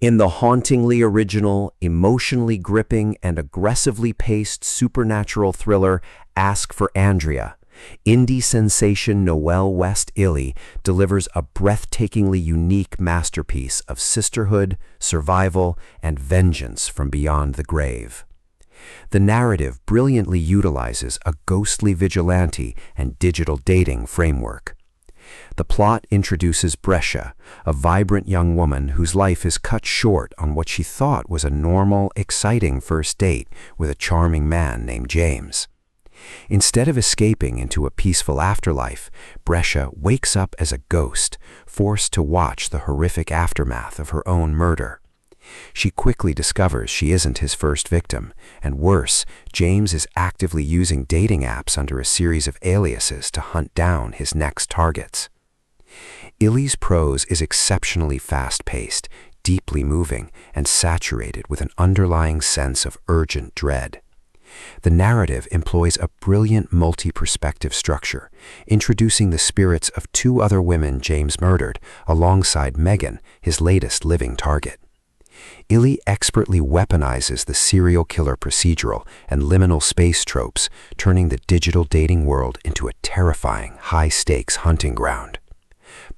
In the hauntingly original, emotionally gripping, and aggressively paced supernatural thriller Ask for Andrea, indie sensation Noelle Ihli delivers a breathtakingly unique masterpiece of sisterhood, survival, and vengeance from beyond the grave. The narrative brilliantly utilizes a ghostly vigilante and digital dating framework. The plot introduces Brescia, a vibrant young woman whose life is cut short on what she thought was a normal, exciting first date with a charming man named James. Instead of escaping into a peaceful afterlife, Brescia wakes up as a ghost, forced to watch the horrific aftermath of her own murder. She quickly discovers she isn't his first victim, and worse, James is actively using dating apps under a series of aliases to hunt down his next targets. Ihli's prose is exceptionally fast-paced, deeply moving, and saturated with an underlying sense of urgent dread. The narrative employs a brilliant multi-perspective structure, introducing the spirits of two other women James murdered, alongside Megan, his latest living target. Ihli expertly weaponizes the serial killer procedural and liminal space tropes, turning the digital dating world into a terrifying, high-stakes hunting ground.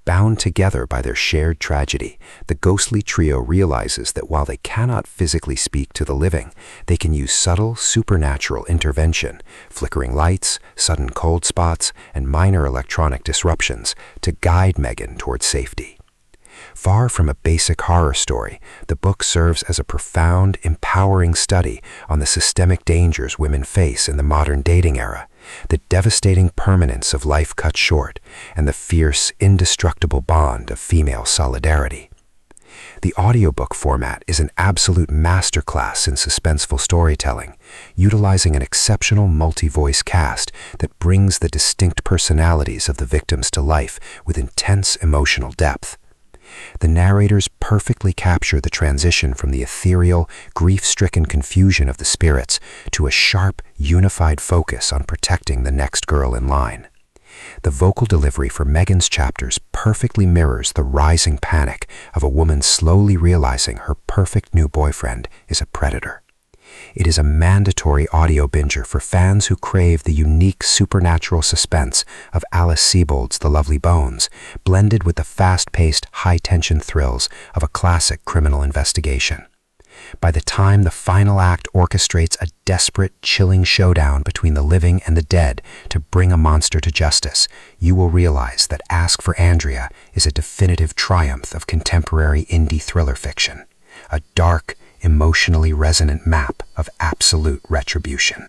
Bound together by their shared tragedy, the ghostly trio realizes that while they cannot physically speak to the living, they can use subtle, supernatural intervention, flickering lights, sudden cold spots, and minor electronic disruptions to guide Megan toward safety. Far from a basic horror story, the book serves as a profound, empowering study on the systemic dangers women face in the modern dating era, the devastating permanence of life cut short, and the fierce, indestructible bond of female solidarity. The audiobook format is an absolute masterclass in suspenseful storytelling, utilizing an exceptional multi-voice cast that brings the distinct personalities of the victims to life with intense emotional depth. The narrators perfectly capture the transition from the ethereal, grief-stricken confusion of the spirits to a sharp, unified focus on protecting the next girl in line. The vocal delivery for Megan's chapters perfectly mirrors the rising panic of a woman slowly realizing her perfect new boyfriend is a predator. It is a mandatory audio binger for fans who crave the unique supernatural suspense of Alice Sebold's The Lovely Bones, blended with the fast-paced, high-tension thrills of a classic criminal investigation. By the time the final act orchestrates a desperate, chilling showdown between the living and the dead to bring a monster to justice, you will realize that Ask for Andrea is a definitive triumph of contemporary indie thriller fiction, a dark, emotionally resonant map of absolute retribution.